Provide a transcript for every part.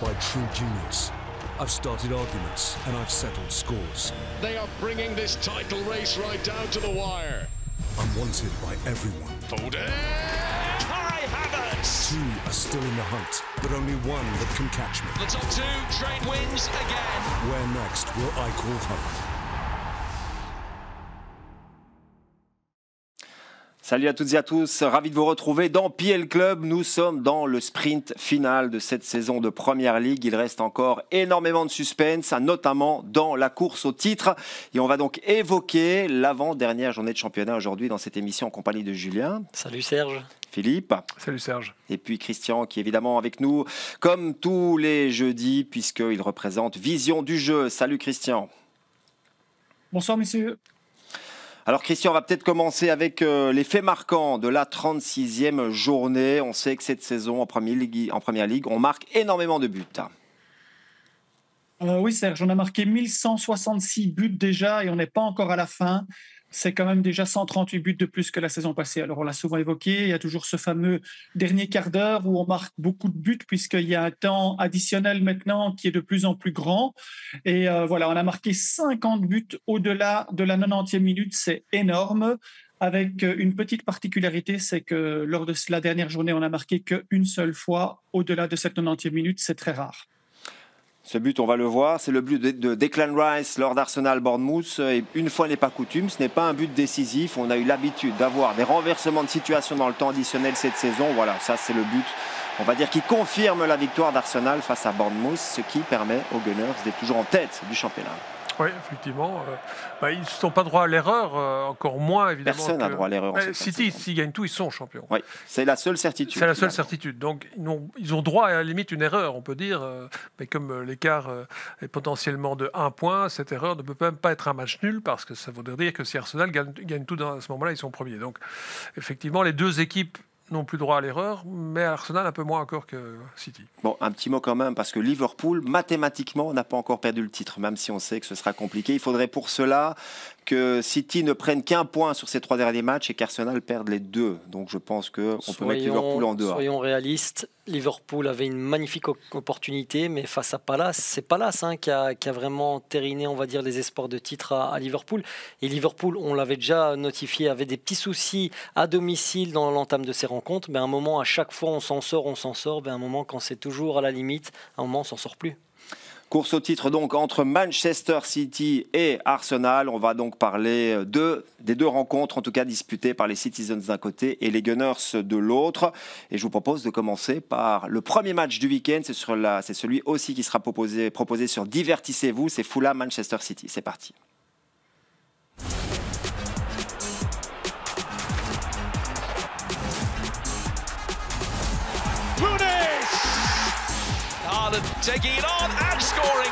by true genius. I've started arguments and I've settled scores. They are bringing this title race right down to the wire. I'm wanted by everyone. Foden! Kai Havertz! Two are still in the hunt, but only one that can catch me. The top two, train wins again. Where next will I call home? Salut à toutes et à tous, ravi de vous retrouver dans PL Club. Nous sommes dans le sprint final de cette saison de Première Ligue. Il reste encore énormément de suspense, notamment dans la course au titre. Et on va donc évoquer l'avant-dernière journée de championnat aujourd'hui dans cette émission en compagnie de Julien. Salut Serge. Philippe. Salut Serge. Et puis Christian qui est évidemment avec nous comme tous les jeudis puisqu'il représente Vision du jeu. Salut Christian. Bonsoir messieurs. Alors Christian, on va peut-être commencer avec les faits marquants de la 36e journée. On sait que cette saison en Première Ligue, on marque énormément de buts. Oui Serge, on a marqué 1166 buts déjà et on n'est pas encore à la fin. C'est quand même déjà 138 buts de plus que la saison passée. Alors on l'a souvent évoqué, il y a toujours ce fameux dernier quart d'heure où on marque beaucoup de buts puisqu'il y a un temps additionnel maintenant qui est de plus en plus grand. Et voilà, on a marqué 50 buts au-delà de la 90e minute, c'est énorme. Avec une petite particularité, c'est que lors de la dernière journée, on n'a marqué qu'une seule fois au-delà de cette 90e minute, c'est très rare. Ce but, on va le voir, c'est le but de Declan Rice lors d'Arsenal-Bournemouth. Et une fois n'est pas coutume, ce n'est pas un but décisif. On a eu l'habitude d'avoir des renversements de situation dans le temps additionnel cette saison. Voilà, ça c'est le but, on va dire, qui confirme la victoire d'Arsenal face à Bournemouth, ce qui permet aux Gunners d'être toujours en tête du championnat. Oui, effectivement. Ils ne sont pas droit à l'erreur, encore moins évidemment. Personne n'a droit à l'erreur. City, s'ils gagnent tout, ils sont champions. Oui, c'est la seule certitude. C'est la seule certitude. Donc, ils ont droit à la limite une erreur, on peut dire. Mais comme l'écart est potentiellement de 1 point, cette erreur ne peut même pas être un match nul parce que ça voudrait dire que si Arsenal gagne tout à ce moment-là, ils sont premiers. Donc, effectivement, les deux équipes n'ont plus droit à l'erreur, mais Arsenal un peu moins encore que City. Bon, un petit mot quand même, parce que Liverpool, mathématiquement, n'a pas encore perdu le titre, même si on sait que ce sera compliqué. Il faudrait pour cela que City ne prenne qu'un point sur ces 3 derniers matchs et qu'Arsenal perde les 2. Donc je pense qu'on peut mettre Liverpool en dehors. Soyons réalistes, Liverpool avait une magnifique opportunité, mais face à Palace, c'est Palace qui a vraiment tériné, on va dire, les espoirs de titre à Liverpool. Et Liverpool, on l'avait déjà notifié, avait des petits soucis à domicile dans l'entame de ces rencontres. Mais à un moment, à chaque fois, on s'en sort. Mais à un moment, quand c'est toujours à la limite, à un moment, on s'en sort plus. Course au titre donc entre Manchester City et Arsenal. On va donc parler des deux rencontres, en tout cas disputées par les Citizens d'un côté et les Gunners de l'autre. Et je vous propose de commencer par le premier match du week-end. C'est celui aussi qui sera proposé sur Divertissez-vous. C'est Fulham Manchester City. C'est parti. Taking it on and scoring.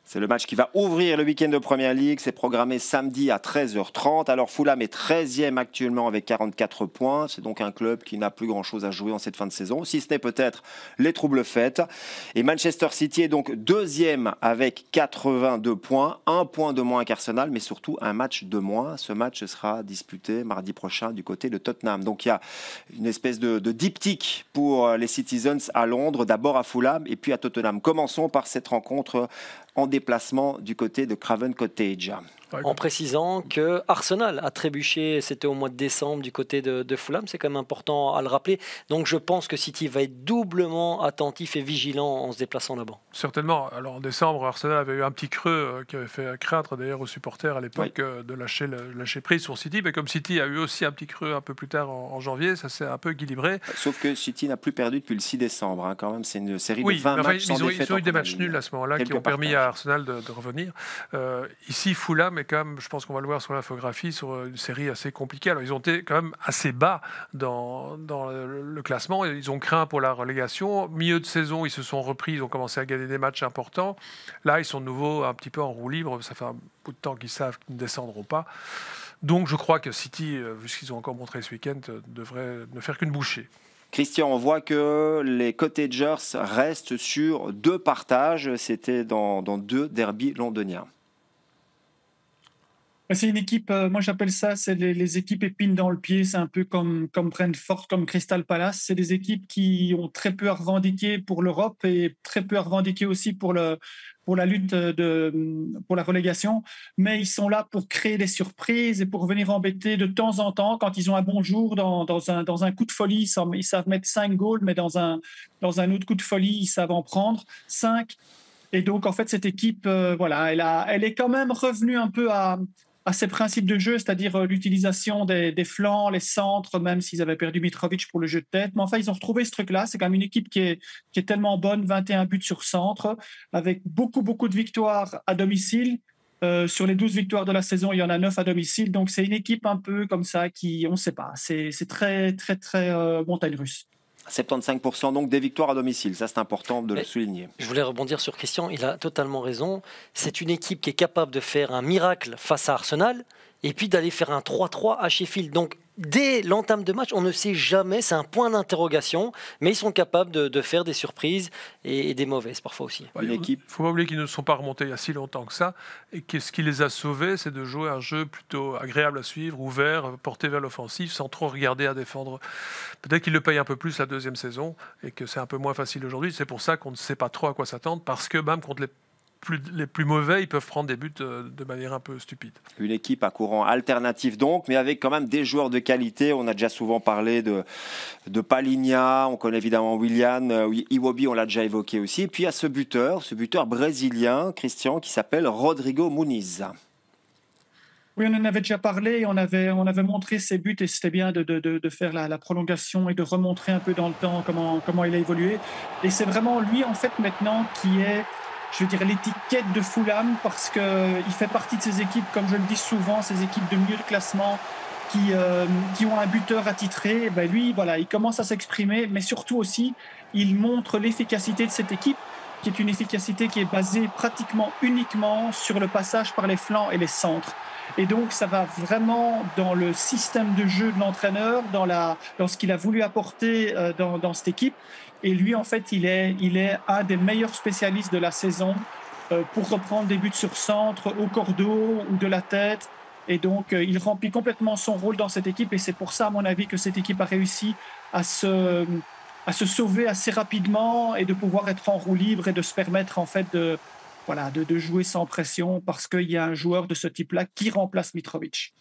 C'est le match qui va ouvrir le week-end de Première Ligue. C'est programmé samedi à 13h30. Alors Fulham est 13e actuellement avec 44 points. C'est donc un club qui n'a plus grand-chose à jouer en cette fin de saison, si ce n'est peut-être les troubles faits. Et Manchester City est donc 2e avec 82 points. 1 point de moins qu'Arsenal, mais surtout un match de moins. Ce match sera disputé mardi prochain du côté de Tottenham. Donc il y a une espèce de diptyque pour les Citizens à Londres, d'abord à Fulham et puis à Tottenham. Commençons par cette rencontre en déplacement du côté de Craven Cottage. En précisant que Arsenal a trébuché, c'était au mois de décembre du côté de Fulham, c'est quand même important à le rappeler. Donc je pense que City va être doublement attentif et vigilant en se déplaçant là-bas. Certainement. Alors en décembre, Arsenal avait eu un petit creux qui avait fait craindre d'ailleurs aux supporters à l'époque de lâcher prise sur City. Mais comme City a eu aussi un petit creux un peu plus tard en janvier, ça s'est un peu équilibré. Sauf que City n'a plus perdu depuis le 6 décembre. Quand même, c'est une série de 20 matchs sans défaite. Ils ont eu des matchs nuls à ce moment-là qui ont permis à Arsenal de revenir. Ici, Fulham est quand même, je pense qu'on va le voir sur l'infographie, sur une série assez compliquée. Alors ils ont été quand même assez bas dans le classement. Ils ont craint pour la relégation. Milieu de saison, ils se sont repris, ils ont commencé à gagner des matchs importants. Là, ils sont de nouveau un petit peu en roue libre. Ça fait un bout de temps qu'ils savent qu'ils ne descendront pas. Donc je crois que City, vu ce qu'ils ont encore montré ce week-end, devrait ne faire qu'une bouchée. Christian, on voit que les Cottagers restent sur 2 partages. C'était dans 2 derbys londoniens. C'est une équipe, moi j'appelle ça, c'est les équipes épines dans le pied. C'est un peu comme Brentford, comme Crystal Palace. C'est des équipes qui ont très peu à revendiquer pour l'Europe et très peu à revendiquer aussi pour la lutte pour la relégation. Mais ils sont là pour créer des surprises et pour venir embêter de temps en temps quand ils ont un bon jour dans un coup de folie. Ils savent mettre 5 goals, mais dans un autre coup de folie, ils savent en prendre 5. Et donc, en fait, cette équipe, elle est quand même revenue un peu à ses principes de jeu, c'est-à-dire l'utilisation des flancs, les centres, même s'ils avaient perdu Mitrovic pour le jeu de tête. Mais enfin, ils ont retrouvé ce truc-là. C'est quand même une équipe qui est tellement bonne, 21 buts sur centre, avec beaucoup, beaucoup de victoires à domicile. Sur les 12 victoires de la saison, il y en a 9 à domicile. Donc, c'est une équipe un peu comme ça qui, on ne sait pas, c'est très, très, très montagne russe. 75% donc des victoires à domicile, ça c'est important de le souligner. Je voulais rebondir sur Christian, il a totalement raison. C'est une équipe qui est capable de faire un miracle face à Arsenal et puis d'aller faire un 3-3 à Sheffield. Donc dès l'entame de match, on ne sait jamais, c'est un point d'interrogation, mais ils sont capables de faire des surprises et des mauvaises parfois aussi. Il ne faut pas oublier qu'ils ne sont pas remontés il y a si longtemps que ça, et que ce qui les a sauvés, c'est de jouer un jeu plutôt agréable à suivre, ouvert, porté vers l'offensif, sans trop regarder à défendre. Peut-être qu'ils le payent un peu plus la deuxième saison, et que c'est un peu moins facile aujourd'hui. C'est pour ça qu'on ne sait pas trop à quoi s'attendre, parce que même contre les plus mauvais, ils peuvent prendre des buts de manière un peu stupide. Une équipe à courant alternatif donc, mais avec quand même des joueurs de qualité. On a déjà souvent parlé de Palhinha, on connaît évidemment Willian, Iwobi, on l'a déjà évoqué aussi. Et puis il y a ce buteur brésilien, Christian, qui s'appelle Rodrigo Muniz. Oui, on en avait déjà parlé, on avait montré ses buts et c'était bien de faire la prolongation et de remontrer un peu dans le temps comment il a évolué. Et c'est vraiment lui, en fait, maintenant qui est, je veux dire, l'étiquette de Fulham parce qu'il fait partie de ces équipes, comme je le dis souvent, ces équipes de milieu de classement qui ont un buteur attitré. Ben lui, voilà, il commence à s'exprimer, mais surtout aussi, il montre l'efficacité de cette équipe, qui est une efficacité qui est basée pratiquement uniquement sur le passage par les flancs et les centres. Et donc, ça va vraiment dans le système de jeu de l'entraîneur, dans ce qu'il a voulu apporter dans cette équipe. Et lui, en fait, il est un des meilleurs spécialistes de la saison pour reprendre des buts sur centre, au cordeau ou de la tête. Et donc, il remplit complètement son rôle dans cette équipe. Et c'est pour ça, à mon avis, que cette équipe a réussi à se sauver assez rapidement et de pouvoir être en roue libre et de se permettre, en fait, de jouer sans pression parce qu'il y a un joueur de ce type-là qui remplace Mitrovic.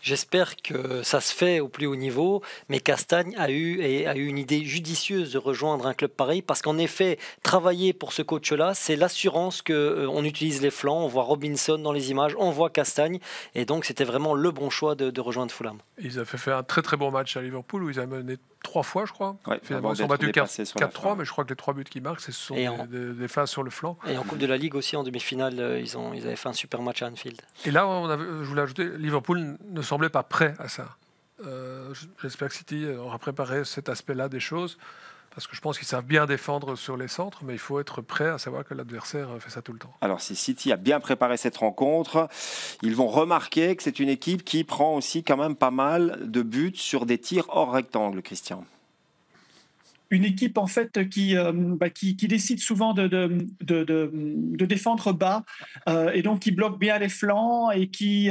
J'espère que ça se fait au plus haut niveau, mais Castagne a eu une idée judicieuse de rejoindre un club pareil, parce qu'en effet, travailler pour ce coach-là, c'est l'assurance qu'on utilise les flancs. On voit Robinson dans les images, on voit Castagne, et donc c'était vraiment le bon choix de rejoindre Fulham. Ils avaient fait un très très bon match à Liverpool où ils avaient mené 3 fois, je crois. Ouais, finalement, ils sont battus 4-3, mais je crois que les 3 buts qu'ils marquent, ce sont des phases sur le flanc. Et en Coupe de la Ligue aussi, en demi-finale, ils avaient fait un super match à Anfield. Et là, je voulais ajouter, Liverpool ne semblait pas prêt à ça. J'espère que City aura préparé cet aspect-là des choses, parce que je pense qu'ils savent bien défendre sur les centres, mais il faut être prêt à savoir que l'adversaire fait ça tout le temps. Alors si City a bien préparé cette rencontre, ils vont remarquer que c'est une équipe qui prend aussi quand même pas mal de buts sur des tirs hors rectangle, Christian. Une équipe en fait qui décide souvent de défendre bas et donc qui bloque bien les flancs et qui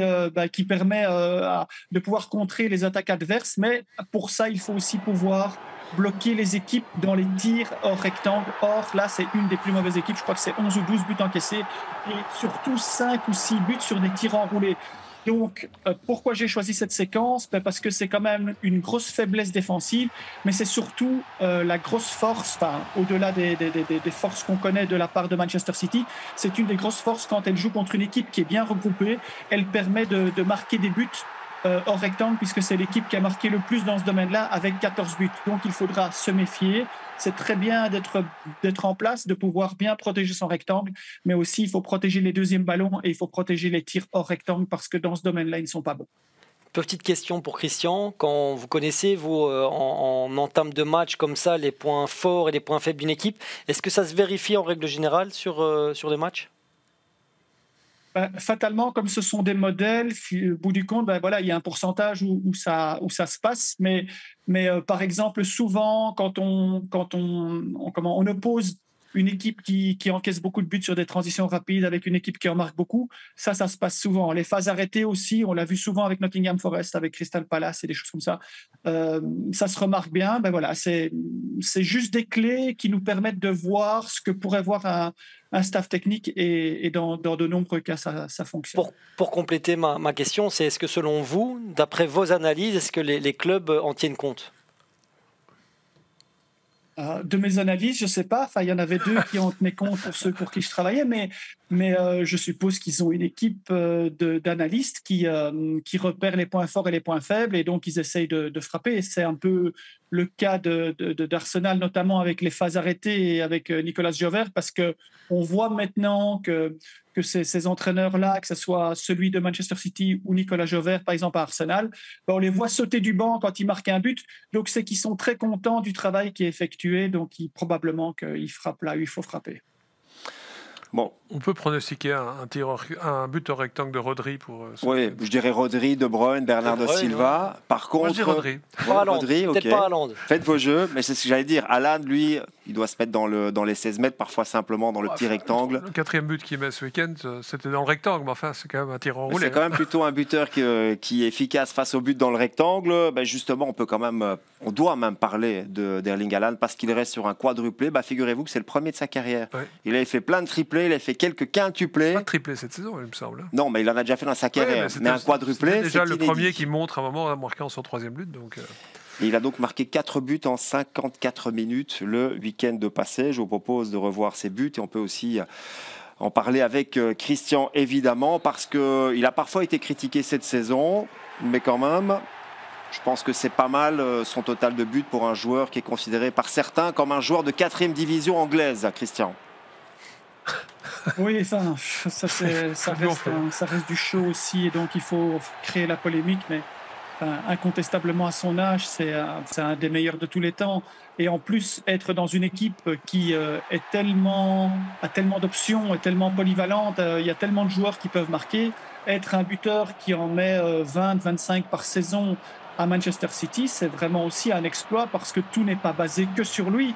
permet de pouvoir contrer les attaques adverses. Mais pour ça, il faut aussi pouvoir bloquer les équipes dans les tirs hors rectangle. Or, là, c'est une des plus mauvaises équipes. Je crois que c'est 11 ou 12 buts encaissés et surtout 5 ou 6 buts sur des tirs enroulés. Donc, pourquoi j'ai choisi cette séquence ? Parce que c'est quand même une grosse faiblesse défensive, mais c'est surtout la grosse force, au-delà des forces qu'on connaît de la part de Manchester City, c'est une des grosses forces quand elle joue contre une équipe qui est bien regroupée. Elle permet de marquer des buts hors rectangle, puisque c'est l'équipe qui a marqué le plus dans ce domaine-là, avec 14 buts. Donc, il faudra se méfier. C'est très bien d'être en place, de pouvoir bien protéger son rectangle, mais aussi il faut protéger les deuxièmes ballons et il faut protéger les tirs hors rectangle parce que dans ce domaine-là, ils ne sont pas bons. Petite question pour Christian, quand vous connaissez, vous, en entame de match comme ça, les points forts et les points faibles d'une équipe, est-ce que ça se vérifie en règle générale sur les matchs ? Fatalement, comme ce sont des modèles, au bout du compte, il y a un pourcentage où ça se passe. Mais par exemple, souvent, quand on oppose une équipe qui encaisse beaucoup de buts sur des transitions rapides avec une équipe qui en marque beaucoup, ça se passe souvent. Les phases arrêtées aussi, on l'a vu souvent avec Nottingham Forest, avec Crystal Palace et des choses comme ça. Ça se remarque bien. Ben voilà, c'est juste des clés qui nous permettent de voir ce que pourrait voir un staff technique et dans de nombreux cas, ça fonctionne. Pour compléter ma question, c'est est-ce que selon vous, d'après vos analyses, est-ce que les clubs en tiennent compte ? De mes analyses, je ne sais pas. Enfin, il y en avait 2 qui en tenaient compte pour ceux pour qui je travaillais, mais je suppose qu'ils ont une équipe d'analystes qui repèrent les points forts et les points faibles, et donc ils essayent de frapper. Et c'est un peu le cas d'Arsenal, notamment avec les phases arrêtées et avec Nicolas Jover, parce qu'on voit maintenant que ces entraîneurs-là, que ce soit celui de Manchester City ou Nicolas Jover, par exemple à Arsenal, on les voit sauter du banc quand ils marquent un but. Donc c'est qu'ils sont très contents du travail qui est effectué, donc probablement qu'ils frappent là où il faut frapper. Bon. On peut pronostiquer un but au rectangle de Rodri pour. Oui, je dirais Rodri, De Bruyne, Bernardo Silva. Ouais. Par contre, moi, je dis Rodri. Rodri, peut-être pas Haaland. Faites vos jeux, mais c'est ce que j'allais dire. Haaland, lui, il doit se mettre dans les 16 mètres, parfois simplement dans le petit rectangle. Le 4e but qu'il met ce week-end, c'était dans le rectangle, mais enfin, c'est quand même un tir enroulé. C'est quand même plutôt un buteur qui est efficace face au but dans le rectangle. Ben justement, on doit même parler d'Erling Haaland parce qu'il reste sur un quadruplé. Figurez-vous que c'est le premier de sa carrière. Ouais. Il avait fait plein de triplés, il a fait quelques quintuplés. Pas de triplé cette saison, il me semble. Non, mais il en a déjà fait dans sa carrière. Mais un quadruplé, c'est déjà le premier qui montre à un moment en marquant son 3e but. Donc. Et il a donc marqué 4 buts en 54 minutes le week-end passé. Je vous propose de revoir ses buts et on peut aussi en parler avec Christian, évidemment, parce qu'il a parfois été critiqué cette saison, mais quand même, je pense que c'est pas mal son total de buts pour un joueur qui est considéré par certains comme un joueur de 4e division anglaise, Christian. Oui, ça reste du show aussi, et donc il faut créer la polémique, mais incontestablement à son âge, c'est un des meilleurs de tous les temps. Et en plus, être dans une équipe qui a tellement d'options, est tellement polyvalente, il y a tellement de joueurs qui peuvent marquer. Être un buteur qui en met 20-25 par saison à Manchester City, c'est vraiment aussi un exploit parce que tout n'est pas basé que sur lui.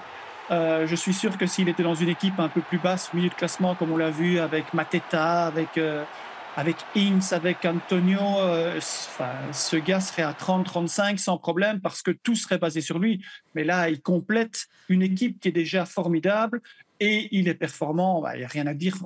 Je suis sûr que s'il était dans une équipe un peu plus basse, milieu de classement, comme on l'a vu avec Mateta, avec Ings, avec Antonio, ce gars serait à 30-35 sans problème parce que tout serait basé sur lui. Mais là, il complète une équipe qui est déjà formidable et il est performant. Il n'y a rien à dire.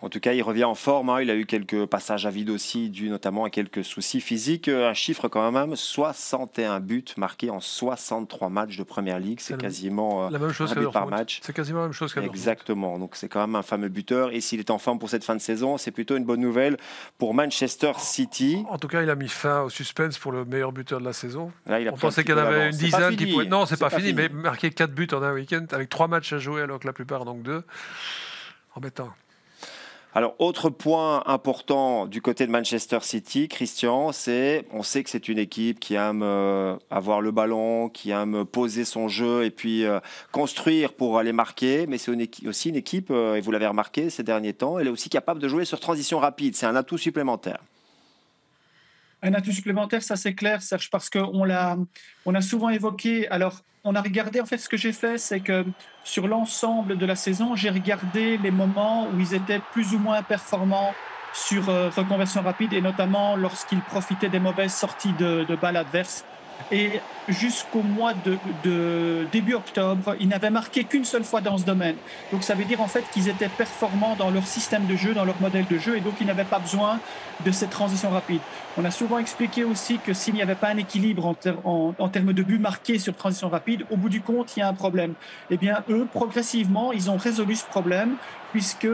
En tout cas, il revient en forme. Il a eu quelques passages à vide aussi, dû notamment à quelques soucis physiques. Un chiffre quand même, 61 buts marqués en 63 matchs de Première Ligue. C'est quasiment la même chose un but par match. C'est quasiment la même chose qu'à Dortmund. Exactement. Donc c'est quand même un fameux buteur. Et s'il est en forme pour cette fin de saison, c'est plutôt une bonne nouvelle pour Manchester City. En tout cas, il a mis fin au suspense pour le meilleur buteur de la saison. Là, on pensait qu'il y en avait une dizaine qui pouvaient... Non, c'est pas fini, mais marquer 4 buts en un week-end avec 3 matchs à jouer alors que la plupart donc 2. Embêtant. Alors, autre point important du côté de Manchester City, Christian, on sait que c'est une équipe qui aime avoir le ballon, qui aime poser son jeu et puis construire pour aller marquer, mais c'est aussi une équipe, et vous l'avez remarqué ces derniers temps, elle est aussi capable de jouer sur transition rapide. C'est un atout supplémentaire. Un atout supplémentaire, ça c'est clair, Serge, parce qu'on a souvent évoqué. Alors, on a regardé, en fait, ce que j'ai fait, c'est que sur l'ensemble de la saison, j'ai regardé les moments où ils étaient plus ou moins performants sur reconversion rapide, et notamment lorsqu'ils profitaient des mauvaises sorties de balles adverses. Et jusqu'au mois de début octobre, ils n'avaient marqué qu'une seule fois dans ce domaine. Donc ça veut dire en fait qu'ils étaient performants dans leur système de jeu, dans leur modèle de jeu, et donc ils n'avaient pas besoin de cette transition rapide. On a souvent expliqué aussi que s'il n'y avait pas un équilibre en termes de buts marqués sur transition rapide, au bout du compte, il y a un problème. Eh bien, eux, progressivement, ils ont résolu ce problème, puisque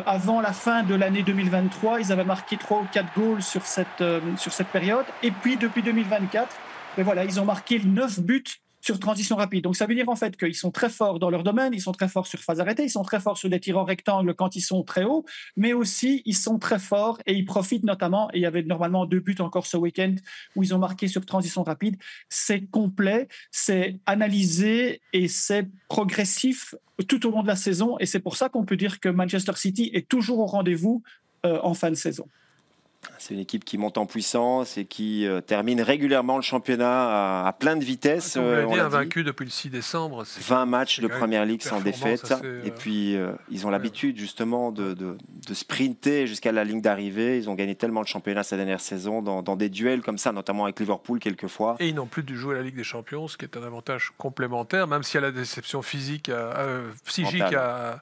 avant la fin de l'année 2023, ils avaient marqué 3 ou 4 goals sur cette période, et puis depuis 2024, mais voilà, ils ont marqué 9 buts sur transition rapide. Donc ça veut dire en fait qu'ils sont très forts dans leur domaine, ils sont très forts sur phase arrêtée, ils sont très forts sur des tirs en rectangle quand ils sont très hauts, mais aussi ils sont très forts et ils profitent notamment, et il y avait normalement 2 buts encore ce week-end où ils ont marqué sur transition rapide. C'est complet, c'est analysé et c'est progressif tout au long de la saison, et c'est pour ça qu'on peut dire que Manchester City est toujours au rendez-vous en fin de saison. C'est une équipe qui monte en puissance et qui termine régulièrement le championnat à plein de vitesse. Comme vous l'avez dit, invaincu depuis le 6 décembre. 20 matchs de Première Ligue sans défaite. Et puis, ils ont l'habitude justement de sprinter jusqu'à la ligne d'arrivée. Ils ont gagné tellement le championnat cette dernière saison dans des duels comme ça, notamment avec Liverpool quelquefois. Et ils n'ont plus dû jouer la Ligue des Champions, ce qui est un avantage complémentaire, même s'il y a la déception psychique psychique à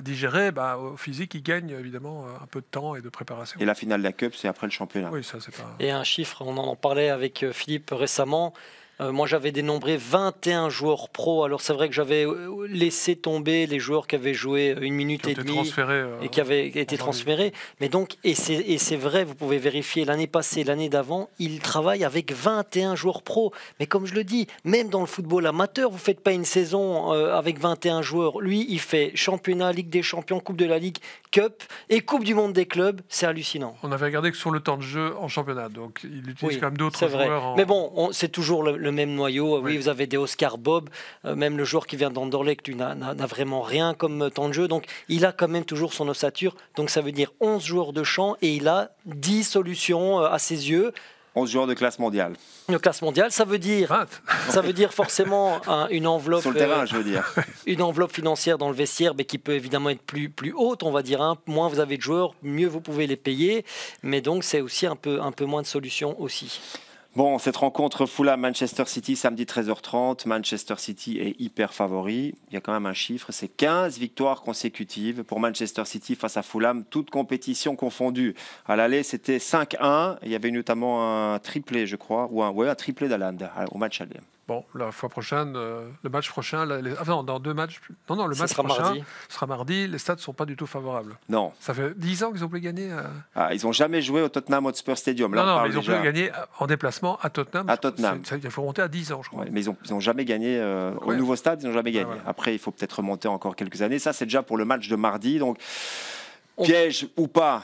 digérer. Au physique, ils gagnent évidemment un peu de temps et de préparation. Et la finale de la Cup, c'est après le championnat. Oui, ça, c'est pas... Et un chiffre, on en parlait avec Philippe récemment. Moi, j'avais dénombré 21 joueurs pro. Alors, c'est vrai que j'avais laissé tomber les joueurs qui avaient joué 1 minute et demie et qui avaient été transférés. Mais donc, et c'est vrai, vous pouvez vérifier, l'année passée, l'année d'avant, il travaille avec 21 joueurs pro. Mais comme je le dis, même dans le football amateur, vous ne faites pas une saison avec 21 joueurs. Lui, il fait championnat, Ligue des Champions, Coupe de la Ligue, Cup et Coupe du Monde des clubs. C'est hallucinant. On avait regardé que sur le temps de jeu en championnat. Donc, il utilise quand même d'autres joueurs. Mais bon, c'est toujours le même noyau. Oui, vous avez des Oscar Bob, même le joueur qui vient d'Anderlecht, lui n'a vraiment rien comme temps de jeu. Donc, il a quand même toujours son ossature. Donc, ça veut dire 11 joueurs de champ et il a 10 solutions à ses yeux. 11 joueurs de classe mondiale. De classe mondiale, ça veut dire forcément une enveloppe. Sur le terrain, je veux dire. Une enveloppe financière dans le vestiaire, mais qui peut évidemment être plus haute, on va dire. Moins vous avez de joueurs, mieux vous pouvez les payer. Mais donc, c'est aussi un peu moins de solutions aussi. Bon, cette rencontre Fulham-Manchester City, samedi 13h30. Manchester City est hyper favori. Il y a quand même un chiffre, c'est 15 victoires consécutives pour Manchester City face à Fulham, toutes compétitions confondues. À l'aller, c'était 5-1. Il y avait notamment un triplé, je crois, ou un triplé d'Haaland au match aller. Bon, la fois prochaine, le match prochain, dans 2 matchs. Non, le match prochain sera mardi. Les stats ne sont pas du tout favorables. Non. Ça fait 10 ans qu'ils ont pu gagner. Ils n'ont jamais joué au Tottenham Hotspur Stadium. Là, mais ils ont pu gagner en déplacement à Tottenham. Il faut remonter à 10 ans, je crois. Ouais, mais ils n'ont jamais gagné au nouveau stade. Ils n'ont jamais gagné. Voilà. Après, il faut peut-être remonter encore quelques années. Ça, c'est déjà pour le match de mardi. Donc, piège ou pas.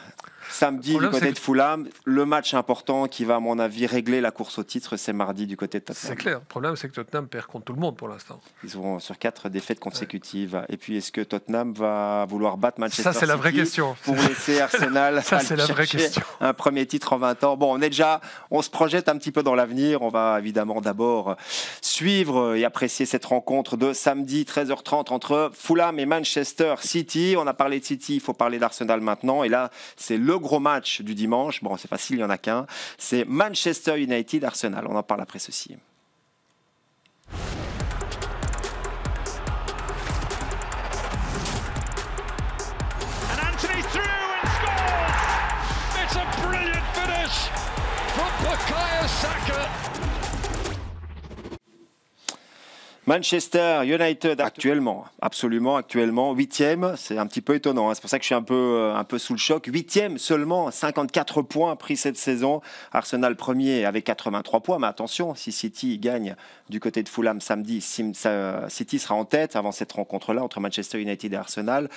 Samedi du côté de Fulham, le match important qui va à mon avis régler la course au titre, c'est mardi du côté de Tottenham. C'est clair, le problème c'est que Tottenham perd contre tout le monde pour l'instant. Ils sont sur 4 défaites consécutives. Ouais. Et puis est-ce que Tottenham va vouloir battre Manchester City? Ça c'est la vraie question. Pour laisser Arsenal un premier titre en 20 ans. Bon, on se projette un petit peu dans l'avenir. On va évidemment d'abord suivre et apprécier cette rencontre de samedi 13h30 entre Fulham et Manchester City. On a parlé de City, il faut parler d'Arsenal maintenant. Et là, c'est le gros match du dimanche. Bon, c'est facile, il n'y en a qu'un. C'est Manchester United-Arsenal. On en parle après ceci. And Anthony through and scores! It's a brilliant finish from Bukayo Saka. Manchester United actuellement, 8e, c'est un petit peu étonnant, c'est pour ça que je suis un peu sous le choc. 8e seulement, 54 points pris cette saison. Arsenal premier avec 83 points, mais attention, si City gagne du côté de Fulham samedi, City sera en tête avant cette rencontre-là entre Manchester United et Arsenal.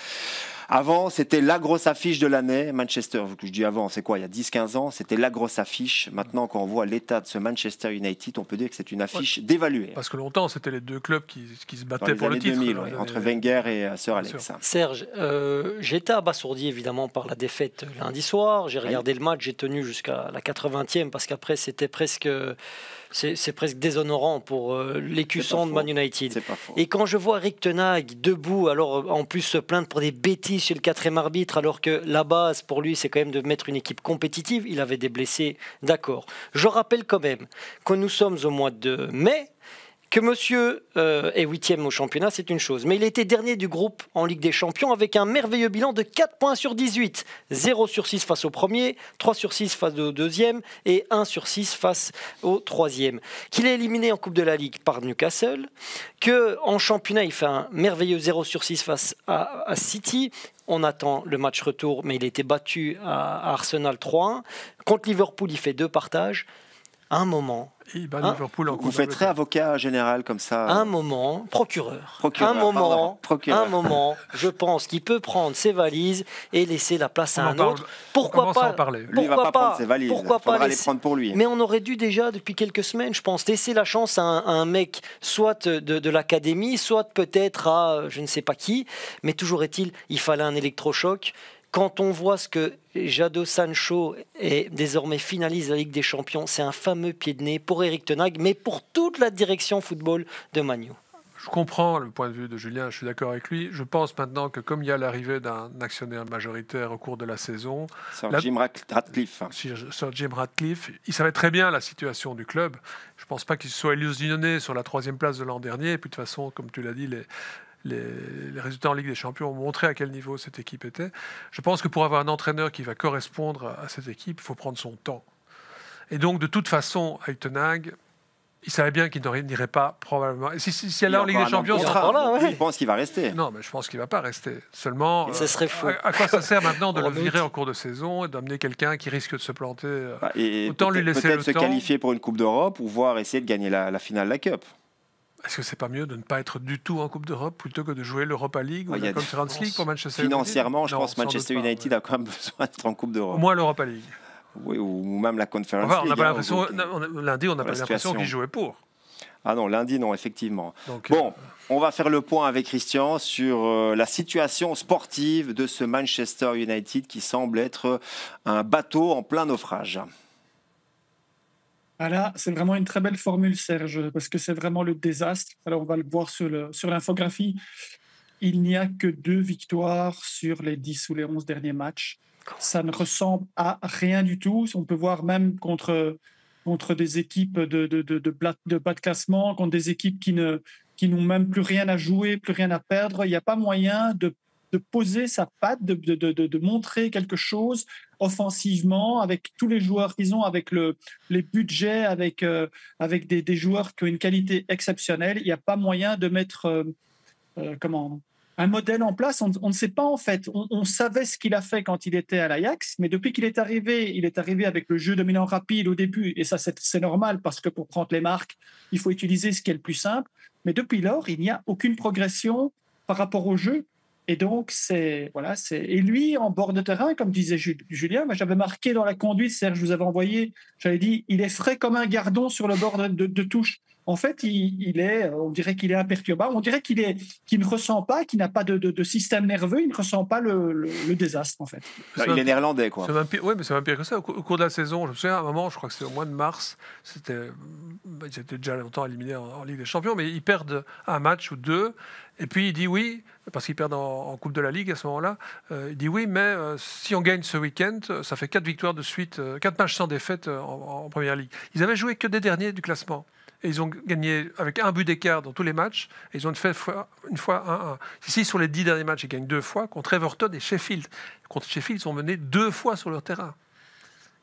Avant, c'était la grosse affiche de l'année. Manchester, je dis avant, c'est quoi? Il y a 10-15 ans, c'était la grosse affiche. Maintenant, quand on voit l'état de ce Manchester United, on peut dire que c'est une affiche dévaluée. Parce que longtemps, c'était les deux clubs qui se battaient pour le titre. 2000, entre Wenger et Sir Alex. Serge, j'ai été abasourdi évidemment par la défaite lundi soir. J'ai regardé le match, j'ai tenu jusqu'à la 80e parce qu'après, c'était presque... C'est presque déshonorant pour l'écusson de Man United. Et quand je vois Erik ten Hag debout, alors en plus se plaindre pour des bêtises chez le 4e arbitre, alors que la base pour lui c'est quand même de mettre une équipe compétitive, il avait des blessés, d'accord. Je rappelle quand même que nous sommes au mois de mai, que monsieur est 8e au championnat, c'est une chose. Mais il était dernier du groupe en Ligue des Champions avec un merveilleux bilan de 4 points sur 18. 0 sur 6 face au premier, 3 sur 6 face au deuxième et 1 sur 6 face au troisième. Qu'il est éliminé en Coupe de la Ligue par Newcastle, qu'en championnat il fait un merveilleux 0 sur 6 face à City. On attend le match retour, mais il a été battu à Arsenal 3-1. Contre Liverpool, il fait 2 partages. À un moment... Vous faites très avocat général comme ça. Un moment, procureur. Un moment, je pense qu'il peut prendre ses valises et laisser la place à un autre. Pourquoi pas Lui, il va pas prendre ses valises. Pourquoi pas les prendre pour lui. Mais on aurait dû déjà, depuis quelques semaines, je pense, laisser la chance à un mec, soit de l'académie, soit peut-être à je ne sais pas qui. Mais toujours est-il, il fallait un électrochoc. Quand on voit ce que Jadon Sancho est désormais finaliste de la Ligue des Champions, c'est un fameux pied de nez pour Erik ten Hag, mais pour toute la direction football de Man U. Je comprends le point de vue de Julien, je suis d'accord avec lui. Je pense maintenant que comme il y a l'arrivée d'un actionnaire majoritaire au cours de la saison... Jim Ratcliffe. Sir Jim Ratcliffe, il savait très bien la situation du club. Je ne pense pas qu'il se soit illusionné sur la 3e place de l'an dernier. Et puis de toute façon, comme tu l'as dit, les résultats en Ligue des Champions ont montré à quel niveau cette équipe était. Je pense que pour avoir un entraîneur qui va correspondre à cette équipe, il faut prendre son temps. Et donc, de toute façon, avec ten Hag, il savait bien qu'il n'irait pas probablement. Si elle est en Ligue des Champions, je pense qu'il va rester. Non, mais je pense qu'il ne va pas rester. Seulement, ça serait fou. À quoi ça sert maintenant de le virer en cours de saison et d'amener quelqu'un qui risque de se planter autant lui laisser le temps. Peut-être se qualifier pour une Coupe d'Europe ou voir essayer de gagner la finale de la Cup. Est-ce que c'est pas mieux de ne pas être du tout en Coupe d'Europe plutôt que de jouer l'Europa League ou la Conference League pour Manchester United? Financièrement, je pense que Manchester United a quand même besoin d'être en Coupe d'Europe. Au moins l'Europa League. Oui, ou même la Conference League. On n'a pas l'impression, lundi, on n'a pas l'impression qu'il jouait pour. Ah non, lundi, non, effectivement. Donc, bon, on va faire le point avec Christian sur la situation sportive de ce Manchester United qui semble être un bateau en plein naufrage. Ah là, c'est vraiment une très belle formule, Serge, parce que c'est vraiment le désastre. Alors, on va le voir sur l'infographie. Il n'y a que 2 victoires sur les 10 ou les 11 derniers matchs. Ça ne ressemble à rien du tout. On peut voir même contre des équipes de bas de classement, contre des équipes qui n'ont même plus rien à jouer, plus rien à perdre. Il n'y a pas moyen de poser sa patte, de montrer quelque chose offensivement avec tous les joueurs qu'ils ont, avec les budgets, avec des joueurs qui ont une qualité exceptionnelle. Il n'y a pas moyen de mettre un modèle en place. On ne sait pas en fait. On savait ce qu'il a fait quand il était à l'Ajax, mais depuis qu'il est arrivé avec le jeu dominant rapide au début, et ça c'est normal parce que pour prendre les marques, il faut utiliser ce qui est le plus simple. Mais depuis lors, il n'y a aucune progression par rapport au jeu. Et donc, et lui, en bord de terrain, comme disait Julien, j'avais marqué dans la conduite, Serge, je vous avais envoyé, j'avais dit, il est frais comme un gardon sur le bord de touche. En fait, on dirait qu'il est imperturbable, on dirait qu'il ne ressent pas, qu'il n'a pas de système nerveux, il ne ressent pas le désastre, en fait. Il est néerlandais, quoi. Oui, mais c'est même pire que ça. Au cours de la saison, je me souviens, à un moment, je crois que c'était au mois de mars, ils étaient déjà longtemps éliminés en Ligue des Champions, mais ils perdent un match ou 2, et puis il dit oui, parce qu'ils perdent en Coupe de la Ligue à ce moment-là, il dit oui, mais si on gagne ce week-end, ça fait 4 victoires de suite, 4 matchs sans défaite en Première Ligue. Ils avaient joué que des derniers du classement. Et ils ont gagné avec 1 but d'écart dans tous les matchs. Et ils ont fait une fois 1-1. Ici, sur les 10 derniers matchs, ils gagnent 2 fois contre Everton et Sheffield. Contre Sheffield, ils ont mené 2 fois sur leur terrain.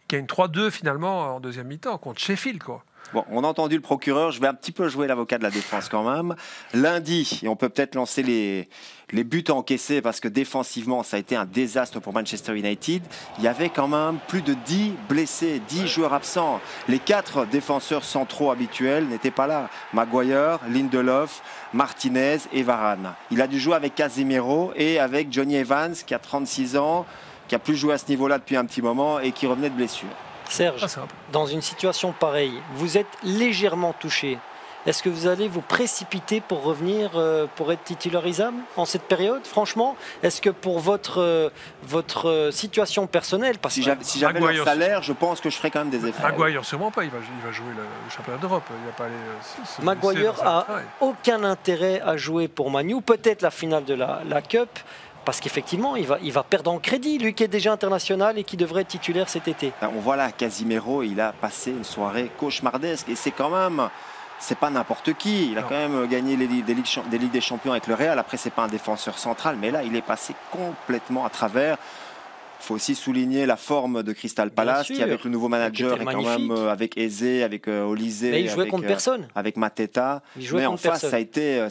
Ils gagnent 3-2 finalement en deuxième mi-temps contre Sheffield, quoi. Bon, on a entendu le procureur, je vais un petit peu jouer l'avocat de la défense quand même. Lundi, et on peut peut-être lancer les buts encaissés parce que défensivement, ça a été un désastre pour Manchester United. Il y avait quand même plus de 10 blessés, 10 joueurs absents. Les 4 défenseurs centraux habituels n'étaient pas là. Maguire, Lindelof, Martinez et Varane. Il a dû jouer avec Casemiro et avec Johnny Evans qui a 36 ans, qui a plus joué à ce niveau-là depuis un petit moment et qui revenait de blessure. Serge, dans une situation pareille, vous êtes légèrement touché. Est-ce que vous allez vous précipiter pour revenir, pour être titularisable en cette période, franchement? Est-ce que pour votre situation personnelle, parce si j'avais le salaire, je pense que je ferais quand même des efforts. Maguire, sûrement pas, il va jouer le championnat d'Europe. Il va pas aller. Maguire a aucun intérêt à jouer pour Man U, peut-être la finale de la Cup. Parce qu'effectivement, il va perdre en crédit, lui qui est déjà international et qui devrait être titulaire cet été. On voit là, Casemiro, il a passé une soirée cauchemardesque. Et c'est quand même, c'est pas n'importe qui. Il a quand même gagné des Ligues des Champions avec le Real. Après, c'est pas un défenseur central, mais là, il est passé complètement à travers. Il faut aussi souligner la forme de Crystal Palace, qui avec le nouveau manager est quand même avec Eze, avec Olise, avec Mateta. Mais en face, ça a été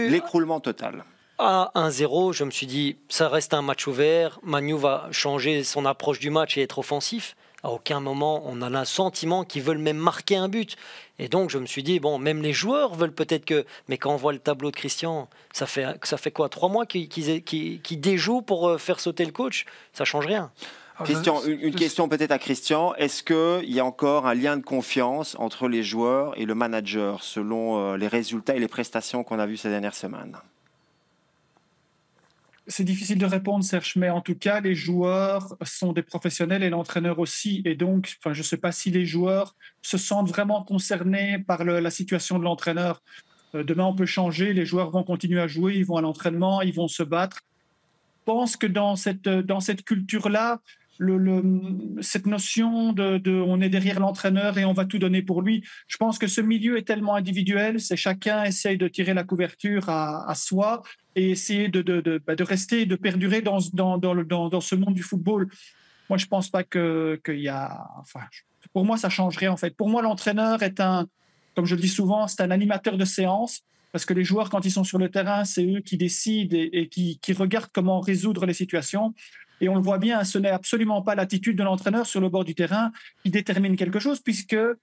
l'écroulement total. À 1-0, je me suis dit, ça reste un match ouvert. Man U va changer son approche du match et être offensif. À aucun moment, on a le sentiment qu'ils veulent même marquer un but. Et donc, je me suis dit, bon, même les joueurs veulent peut-être que... Mais quand on voit le tableau de Christian, ça fait quoi, 3 mois qu'il déjoue pour faire sauter le coach? Ça ne change rien. Christian, une question peut-être à Christian. Est-ce qu'il y a encore un lien de confiance entre les joueurs et le manager, selon les résultats et les prestations qu'on a vues ces dernières semaines? C'est difficile de répondre, Serge, mais en tout cas, les joueurs sont des professionnels et l'entraîneur aussi. Et donc, je ne sais pas si les joueurs se sentent vraiment concernés par la situation de l'entraîneur. Demain, on peut changer, les joueurs vont continuer à jouer, ils vont à l'entraînement, ils vont se battre. Je pense que dans cette culture-là, cette notion de on est derrière l'entraîneur et on va tout donner pour lui, je pense que ce milieu est tellement individuel, c'est chacun essaye de tirer la couverture à soi et essayer de rester, de perdurer dans ce monde du football. Moi, je ne pense pas qu'il y a... Enfin, pour moi, ça changerait en fait. Pour moi, l'entraîneur est comme je le dis souvent, c'est un animateur de séance. Parce que les joueurs, quand ils sont sur le terrain, c'est eux qui décident et qui regardent comment résoudre les situations. Et on le voit bien, ce n'est absolument pas l'attitude de l'entraîneur sur le bord du terrain qui détermine quelque chose, puisqu'il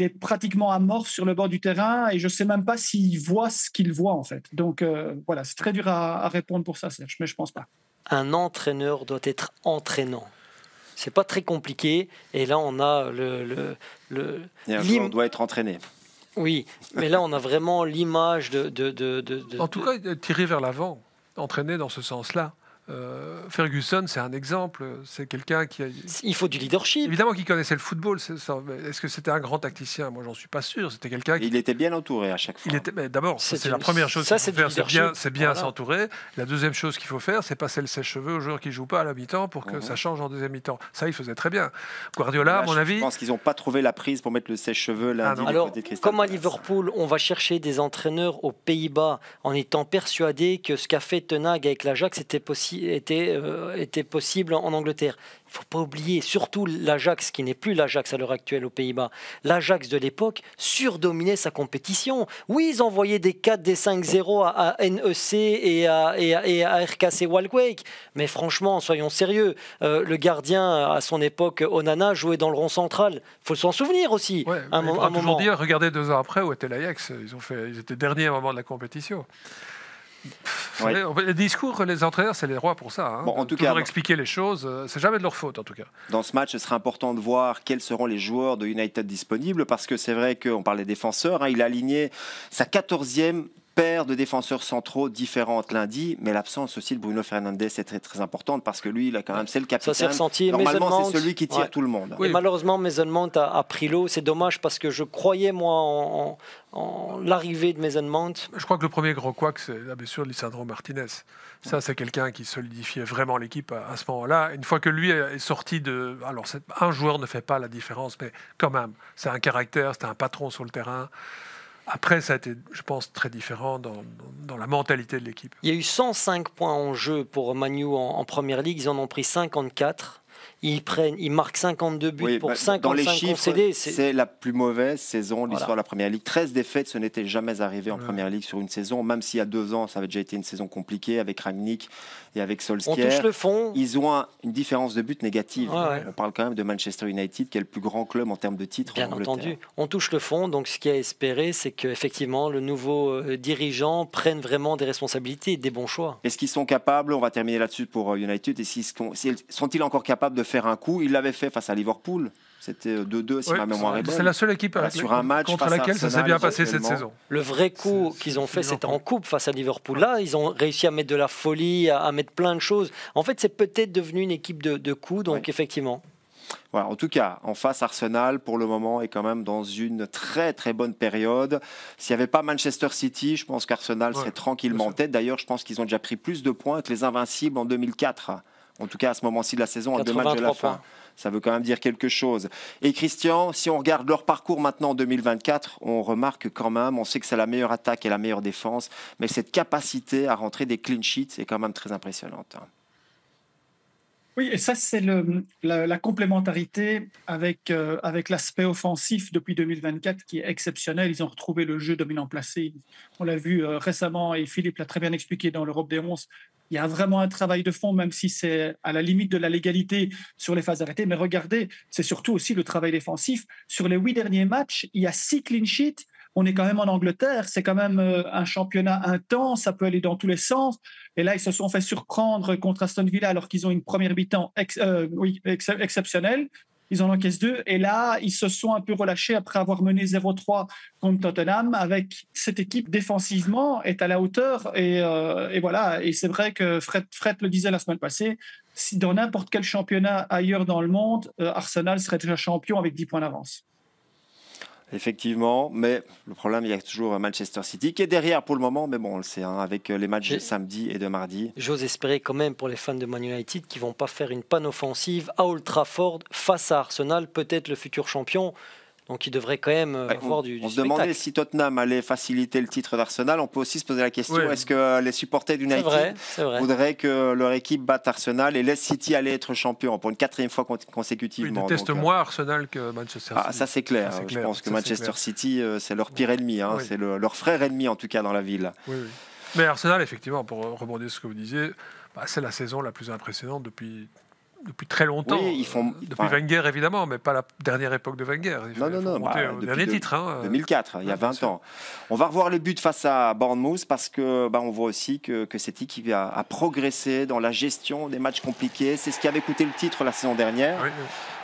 est pratiquement amorphe sur le bord du terrain et je ne sais même pas s'il voit ce qu'il voit, en fait. Donc, voilà, c'est très dur à répondre pour ça, Serge, mais je ne pense pas. Un entraîneur doit être entraînant. C'est pas très compliqué. Et là, on a Et un joueur doit être entraîné. Oui, mais là, on a vraiment l'image En tout cas, tirer vers l'avant, entraîner dans ce sens-là. Ferguson, c'est un exemple. C'est quelqu'un qui a... Il faut du leadership. Évidemment qu'il connaissait le football. Est-ce que c'était un grand tacticien? Moi, j'en suis pas sûr. C'était quelqu'un qui... Il était bien entouré à chaque fois. D'abord, c'est la première chose qu'il faut faire. C'est bien s'entourer. La deuxième chose qu'il faut faire, c'est passer le sèche-cheveux aux joueurs qui ne jouent pas à la mi-temps pour que ça change en deuxième mi-temps. Ça, il faisait très bien. Guardiola, à mon avis... Je pense qu'ils n'ont pas trouvé la prise pour mettre le sèche-cheveux lundi. Alors, comme à Liverpool, on va chercher des entraîneurs aux Pays-Bas en étant persuadé que ce qu'a fait Ten Hag avec l'Ajax était possible en Angleterre. Il ne faut pas oublier, surtout l'Ajax, qui n'est plus l'Ajax à l'heure actuelle aux Pays-Bas. L'Ajax de l'époque surdominait sa compétition. Oui, ils envoyaient des 4, des 5-0 à NEC et à RKC Waalwijk. Mais franchement, soyons sérieux. Le gardien, à son époque, Onana, jouait dans le rond central. Il faut s'en souvenir aussi. Ouais, un moment. Dire, regardez 2 ans après où était l'Ajax. Ils étaient derniers à un moment de la compétition. Ouais. Les discours, les entraîneurs, c'est les rois pour ça. Bon, en tout cas, expliquer les choses, c'est jamais de leur faute en tout cas. Dans ce match, ce sera important de voir quels seront les joueurs de United disponibles parce que c'est vrai qu'on parle des défenseurs. Il a aligné sa 14e paire de défenseurs centraux différentes lundi, mais l'absence aussi de Bruno Fernandes est très, très importante parce que lui, il a quand même, c'est le capitaine. Ça s'est ressenti. Normalement, c'est celui qui tire tout le monde. Oui. Et malheureusement, Mason Mount a pris l'eau. C'est dommage parce que je croyais, moi, en l'arrivée de Mason Mount. Je crois que le premier gros couac, c'est la blessure de Lisandro Martinez. Ça, c'est quelqu'un qui solidifiait vraiment l'équipe à ce moment-là. Une fois que lui est sorti de... Alors, un joueur ne fait pas la différence, mais quand même, c'est un caractère, c'est un patron sur le terrain. Après, ça a été, je pense, très différent dans la mentalité de l'équipe. Il y a eu 105 points en jeu pour Man U en Première Ligue. Ils en ont pris 54. Ils marquent 52 buts pour 55 concédés. C'est la plus mauvaise saison de l'histoire de la Première Ligue. 13 défaites, ce n'était jamais arrivé en Première Ligue sur une saison. Même s'il y a 2 ans, ça avait déjà été une saison compliquée avec Rangnick et avec Solskjaer. On touche le fond. Ils ont une différence de but négative. On parle quand même de Manchester United, qui est le plus grand club en termes de titres. Bien entendu. On touche le fond. Donc, ce qui a espéré, c'est qu'effectivement, le nouveau dirigeant prenne vraiment des responsabilités et des bons choix. Est-ce qu'ils sont capables, on va terminer là-dessus pour United, et sont-ils encore capables de faire un coup? Ils l'avaient fait face à Liverpool. C'était 2-2 si ma mémoire est bonne. C'est la seule équipe sur un match contre laquelle ça s'est bien passé cette saison. Le vrai coup qu'ils ont fait, c'était en coupe face à Liverpool. Là, ils ont réussi à mettre de la folie, à mettre plein de choses. En fait, c'est peut-être devenu une équipe de coups, donc effectivement. Voilà, en tout cas, en face, Arsenal, pour le moment, est quand même dans une très très bonne période. S'il n'y avait pas Manchester City, je pense qu'Arsenal serait tranquillement en tête. D'ailleurs, je pense qu'ils ont déjà pris plus de points que les Invincibles en 2004. En tout cas, à ce moment-ci de la saison, à 2 matchs de la fin. Ça veut quand même dire quelque chose. Et Christian, si on regarde leur parcours maintenant en 2024, on remarque quand même, on sait que c'est la meilleure attaque et la meilleure défense, mais cette capacité à rentrer des clean sheets est quand même très impressionnante. Oui, et ça, c'est la complémentarité avec l'aspect offensif depuis 2024 qui est exceptionnel. Ils ont retrouvé le jeu dominant placé. On l'a vu récemment et Philippe l'a très bien expliqué dans l'Europe des 11. Il y a vraiment un travail de fond, même si c'est à la limite de la légalité sur les phases arrêtées. Mais regardez, c'est surtout aussi le travail défensif. Sur les 8 derniers matchs, il y a 6 clean sheets. On est quand même en Angleterre, c'est quand même un championnat intense, ça peut aller dans tous les sens. Et là, ils se sont fait surprendre contre Aston Villa alors qu'ils ont une première mi-temps exceptionnelle. ils en encaissent 2. Et là, ils se sont un peu relâchés après avoir mené 0-3 contre Tottenham. Avec cette équipe défensivement est à la hauteur. Et voilà. Et c'est vrai que Fred le disait la semaine passée, si dans n'importe quel championnat ailleurs dans le monde, Arsenal serait déjà champion avec 10 points d'avance. Effectivement, mais le problème, il y a toujours Manchester City qui est derrière pour le moment, mais bon, on le sait, avec les matchs de samedi et de mardi. J'ose espérer quand même pour les fans de Man United qu'ils ne vont pas faire une panne offensive à Old Trafford face à Arsenal, peut-être le futur champion. Donc il devrait quand même avoir du On se demandait si Tottenham allait faciliter le titre d'Arsenal. On peut aussi se poser la question, est-ce que les supporters d'United voudraient que leur équipe batte Arsenal et laisse City aller être champion pour une 4e fois consécutivement? Ils détestent moins Arsenal que Manchester City. Ça c'est clair. Je pense que Manchester City, c'est leur pire ennemi. C'est leur frère ennemi en tout cas dans la ville. Oui. Mais Arsenal, effectivement, pour rebondir sur ce que vous disiez, c'est la saison la plus impressionnante depuis très longtemps. Oui, depuis Wenger, évidemment, mais pas la dernière époque de Wenger. Non. Au dernier titre. 2004, il y a 20 ans. On va revoir les buts face à Bournemouth parce que on voit aussi que cette équipe a progressé dans la gestion des matchs compliqués. C'est ce qui avait coûté le titre la saison dernière. Oui.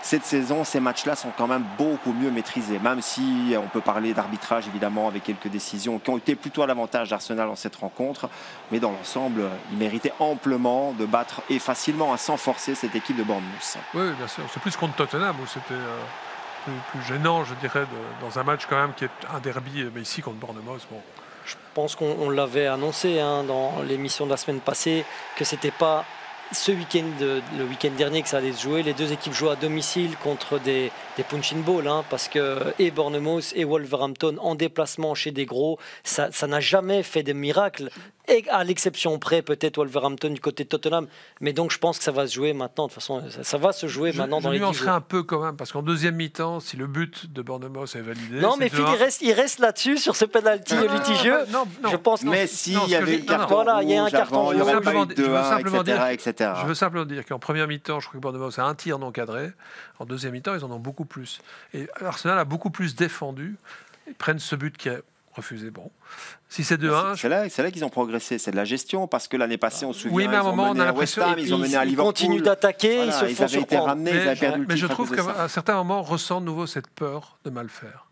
Cette saison, ces matchs-là sont quand même beaucoup mieux maîtrisés, même si on peut parler d'arbitrage, évidemment, avec quelques décisions qui ont été plutôt à l'avantage d'Arsenal dans cette rencontre. Mais dans l'ensemble, ils méritaient amplement de battre et facilement, sans forcer, cette équipe de Bournemouth. Oui, bien sûr. C'est plus contre Tottenham où c'était plus gênant, je dirais, dans un match quand même qui est un derby, mais ici contre Bournemouth, bon. Je pense qu'on l'avait annoncé dans l'émission de la semaine passée, que c'était pas ce week-end, le week-end dernier, que ça allait se jouer. Les deux équipes jouent à domicile contre des punching balls, parce que et Bournemouth et Wolverhampton en déplacement chez des gros, ça n'a jamais fait de miracle. Et à l'exception près, peut-être Wolverhampton du côté de Tottenham. Mais donc je pense que ça va se jouer maintenant. De toute façon, ça va se jouer maintenant dans les 10 jours. Je nuancerai un peu quand même, parce qu'en deuxième mi-temps, si le but de Bournemouth est validé... Non, mais Phil, il reste là-dessus, sur ce penalty litigieux. Non. Je pense mais s'il y avait un carton rouge, il y a un carton rouge, il y aurait pas eu 2-1, etc. Je veux simplement dire qu'en première mi-temps, je crois que Bournemouth a un tir non cadré. En deuxième mi-temps, ils en ont beaucoup plus. Et Arsenal a beaucoup plus défendu. Ils prennent ce but qui est refusé. Bon, si c'est 2-1... C'est là qu'ils ont progressé. C'est de la gestion, parce que l'année passée, on se souvient, oui, mais à un moment, on a l'impression... Ils ont mené à Liverpool. Ils continuent d'attaquer, ils se font surprendre. Mais je trouve qu'à un certain moment, on ressent de nouveau cette peur de mal faire.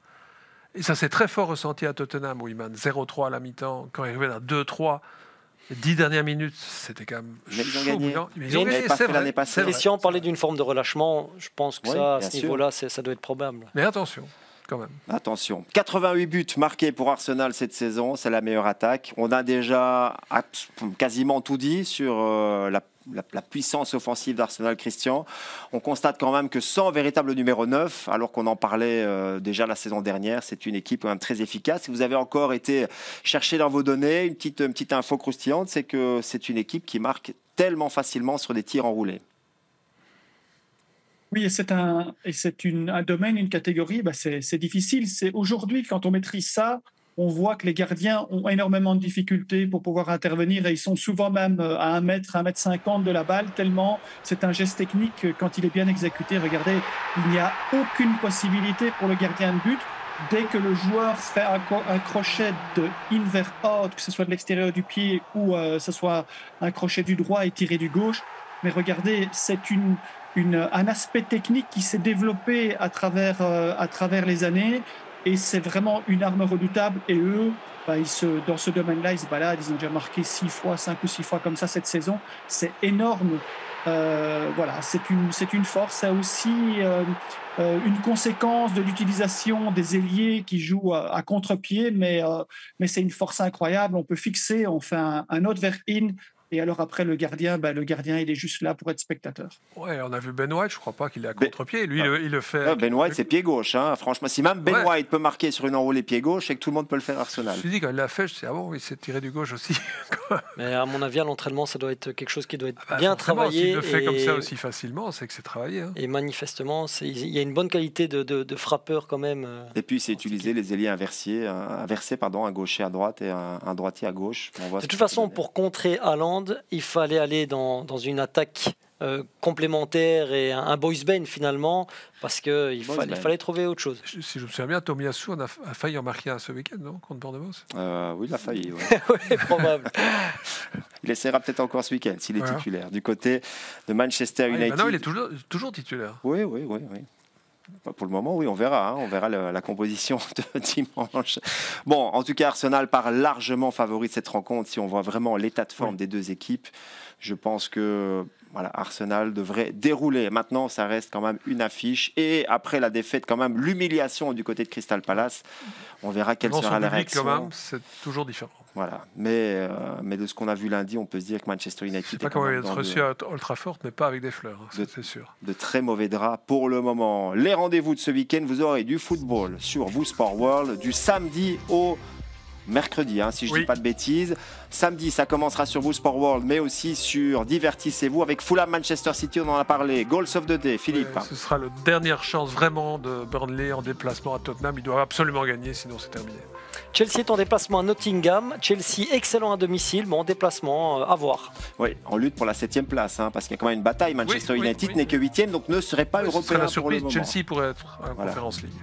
Et ça s'est très fort ressenti à Tottenham, où ils mènent 0-3 à la mi-temps. Quand ils arrivaient à 2-3... Les 10 dernières minutes, c'était quand même chaud. Ils ont gagné. Ils ont gagné, c'est vrai. Et si on parlait d'une forme de relâchement, je pense que à ce niveau-là, ça doit être probable. Mais attention, quand même. Attention. 88 buts marqués pour Arsenal cette saison, c'est la meilleure attaque. On a déjà quasiment tout dit sur la puissance offensive d'Arsenal, Christian. On constate quand même que sans véritable numéro 9, alors qu'on en parlait déjà la saison dernière, c'est une équipe quand même très efficace. Si vous avez encore été chercher dans vos données, une petite info croustillante, c'est que c'est une équipe qui marque tellement facilement sur des tirs enroulés. Oui, et c'est un domaine, une catégorie, c'est difficile. C'est aujourd'hui, quand on maîtrise ça, on voit que les gardiens ont énormément de difficultés pour pouvoir intervenir et ils sont souvent même à 1 mètre, 1,50 m de la balle, tellement c'est un geste technique quand il est bien exécuté. Regardez, il n'y a aucune possibilité pour le gardien de but. Dès que le joueur fait un crochet de in vers out, que ce soit de l'extérieur du pied ou ce soit un crochet du droit et tiré du gauche, mais regardez, c'est un aspect technique qui s'est développé à travers les années. Et c'est vraiment une arme redoutable. Et eux, dans ce domaine-là, ils se baladent. Ils ont déjà marqué 5 ou 6 fois comme ça cette saison. C'est énorme. Voilà, c'est une force. C'est aussi une conséquence de l'utilisation des ailiers qui jouent à contre-pied. Mais c'est une force incroyable. On peut fixer, on fait un autre vers in. Et alors après, le gardien, il est juste là pour être spectateur. Ouais, on a vu Ben White, je ne crois pas qu'il est à contre-pied. Lui, il le fait... Ben White, c'est pied gauche. Franchement, si même Ben White peut marquer sur une enroulée pied gauche, c'est que tout le monde peut le faire à Arsenal. Je me suis dit, quand il l'a fait, je me suis dit, bon, il s'est tiré du gauche aussi. Mais à mon avis, à l'entraînement, ça doit être quelque chose qui doit être bien travaillé. S'il le fait comme ça aussi facilement, c'est que c'est travaillé. Et manifestement, il y a une bonne qualité de frappeur quand même. Et puis, c'est utiliser les ailiers inversés, un gaucher à droite et un droitier à gauche. De toute façon, pour contrer Haaland, il fallait aller dans une attaque complémentaire et un boys band finalement, parce qu'il fallait trouver autre chose. Si je me souviens bien, Tomiyasu a failli en marquer un ce week-end, non, contre Bournemouth. Oui, il a failli. Oui, probable. Il essaiera peut-être encore ce week-end s'il est titulaire. Du côté de Manchester United. Maintenant, il est toujours titulaire. Oui. Pour le moment, oui, on verra. On verra la composition de dimanche. Bon, en tout cas, Arsenal part largement favori de cette rencontre. Si on voit vraiment l'état de forme des deux équipes, je pense que Arsenal devrait dérouler. Maintenant, ça reste quand même une affiche. Et après la défaite, quand même, l'humiliation du côté de Crystal Palace, on verra quelle sera la réaction. Quand même, c'est toujours différent. Voilà. Mais de ce qu'on a vu lundi, on peut se dire que Manchester United... Je ne sais pas comment il va être reçu à Old Trafford, mais pas avec des fleurs, c'est sûr. De très mauvais draps pour le moment. Les rendez-vous de ce week-end, vous aurez du football sur Vous Sport World, du samedi au mercredi, si je ne dis pas de bêtises. Samedi, ça commencera sur Vous Sport World, mais aussi sur Divertissez-vous avec Fulham Manchester City, on en a parlé. Goals of the Day, Philippe. Ce sera la dernière chance vraiment de Burnley en déplacement à Tottenham. Ils doivent absolument gagner, sinon c'est terminé. Chelsea est en déplacement à Nottingham. Chelsea excellent à domicile, mais en déplacement à voir. Oui, en lutte pour la 7e place, parce qu'il y a quand même une bataille. Manchester United n'est que 8e, donc ne serait pas européen. Ce serait la surprise. Pour le moment. Chelsea pourrait être en Conference League.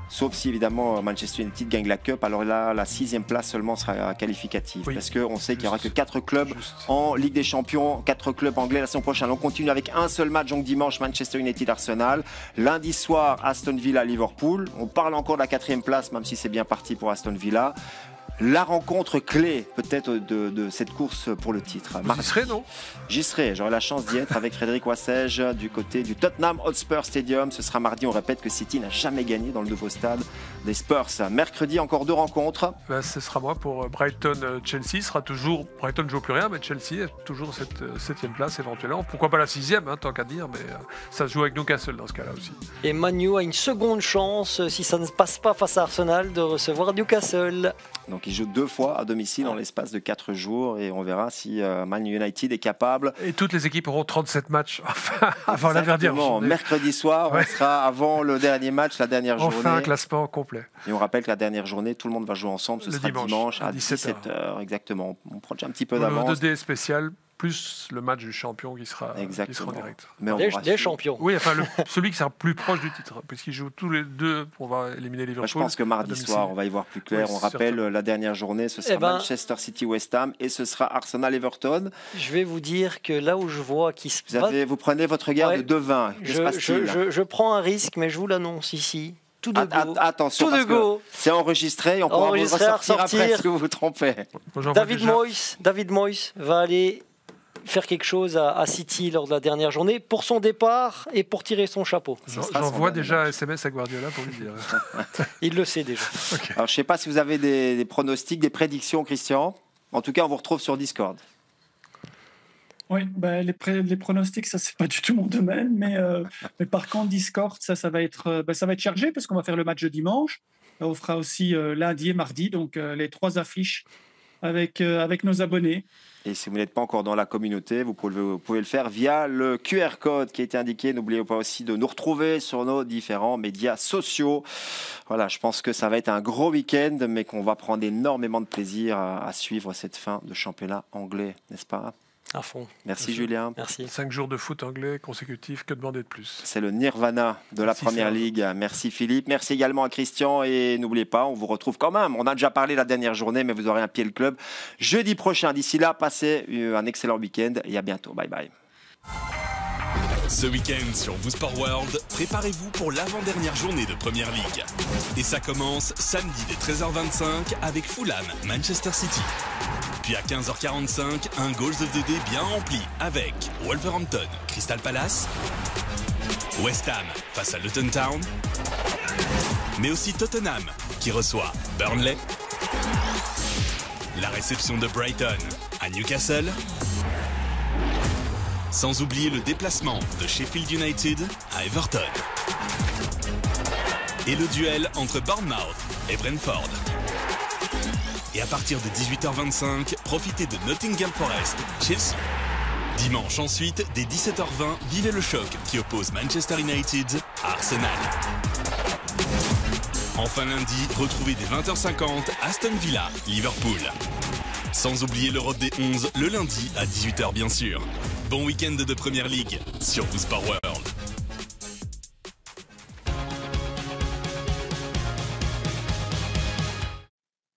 Sauf si évidemment Manchester United gagne la Cup, alors là la 6e place seulement sera qualificative, parce qu'on sait qu'il n'y aura que 4 clubs en Ligue des Champions, 4 clubs anglais la saison prochaine. On continue avec un seul match, donc dimanche Manchester United Arsenal, lundi soir Aston Villa Liverpool. On parle encore de la 4e place, même si c'est bien parti pour Aston Villa. La rencontre clé peut-être de cette course pour le titre. Vous y serez, non ? J'y serai, j'aurai la chance d'y être avec Frédéric Wassège du côté du Tottenham Hotspur Stadium. Ce sera mardi, on répète que City n'a jamais gagné dans le nouveau stade des Spurs. Mercredi, encore 2 rencontres. Ce sera moi pour Brighton-Chelsea. Brighton ne joue plus rien, mais Chelsea est toujours cette 7e place éventuellement. Pourquoi pas la 6e, tant qu'à dire, mais ça se joue avec Newcastle dans ce cas-là aussi. Et Man U a une seconde chance, si ça ne passe pas face à Arsenal, de recevoir Newcastle. Donc il joue 2 fois à domicile en l'espace de 4 jours et on verra si Man United est capable. Et toutes les équipes auront 37 matchs avant la dernière journée. Mercredi soir, on sera avant le dernier match, la dernière journée. Enfin un classement complet. Et on rappelle que la dernière journée, tout le monde va jouer ensemble. Ce sera dimanche à 17h. Exactement. On prend déjà un petit peu d'avance. Le 2D spécial. Plus le match du champion qui sera en direct. Mais des champions. Oui, enfin celui qui sera plus proche du titre, puisqu'ils jouent tous les deux. On va éliminer Liverpool. Je pense que mardi soir, on va y voir plus clair. On rappelle la dernière journée, ce sera Manchester City West Ham et ce sera Arsenal Everton. Je vais vous dire que là où je vois qui se passe. Vous prenez votre regard de devin. Je prends un risque, mais je vous l'annonce ici. Tout de go. Attention, parce que c'est enregistré. On pourra vous ressortir après ce que vous vous trompez. David Moyes va aller faire quelque chose à City lors de la dernière journée pour son départ et pour tirer son chapeau. J'envoie déjà un SMS à Guardiola pour lui dire. Il le sait déjà. Okay. Alors, je ne sais pas si vous avez des pronostics, des prédictions, Christian. En tout cas, on vous retrouve sur Discord. Oui, les pronostics, ça c'est pas du tout mon domaine, mais par contre Discord, ça va être chargé parce qu'on va faire le match de dimanche. On fera aussi lundi et mardi, donc les 3 affiches avec nos abonnés. Et si vous n'êtes pas encore dans la communauté, vous pouvez le faire via le QR code qui a été indiqué. N'oubliez pas aussi de nous retrouver sur nos différents médias sociaux. Voilà, je pense que ça va être un gros week-end, mais qu'on va prendre énormément de plaisir à suivre cette fin de championnat anglais, n'est-ce pas ? À fond. Merci Julien. Merci. 5 jours de foot anglais consécutifs, que demander de plus ? C'est le nirvana de la Première Ligue. Merci Philippe. Merci également à Christian. Et n'oubliez pas, on vous retrouve quand même. On a déjà parlé la dernière journée, mais vous aurez un pied le club jeudi prochain. D'ici là, passez un excellent week-end et à bientôt. Bye bye. Ce week-end sur Vous Sport World, préparez-vous pour l'avant-dernière journée de Première Ligue. Et ça commence samedi dès 13h25 avec Fulham, Manchester City. Puis à 15h45, un Goals of the Day bien rempli avec Wolverhampton, Crystal Palace, West Ham face à Luton Town, mais aussi Tottenham qui reçoit Burnley, la réception de Brighton à Newcastle, sans oublier le déplacement de Sheffield United à Everton. Et le duel entre Bournemouth et Brentford. Et à partir de 18h25, profitez de Nottingham Forest, Chelsea. Dimanche ensuite, dès 17h20, vivez le choc qui oppose Manchester United à Arsenal. Enfin lundi, retrouvez dès 20h50 Aston Villa, Liverpool. Sans oublier l'Europe des 11 le lundi à 18h bien sûr. Bon week-end de Première Ligue sur Vous Sport World.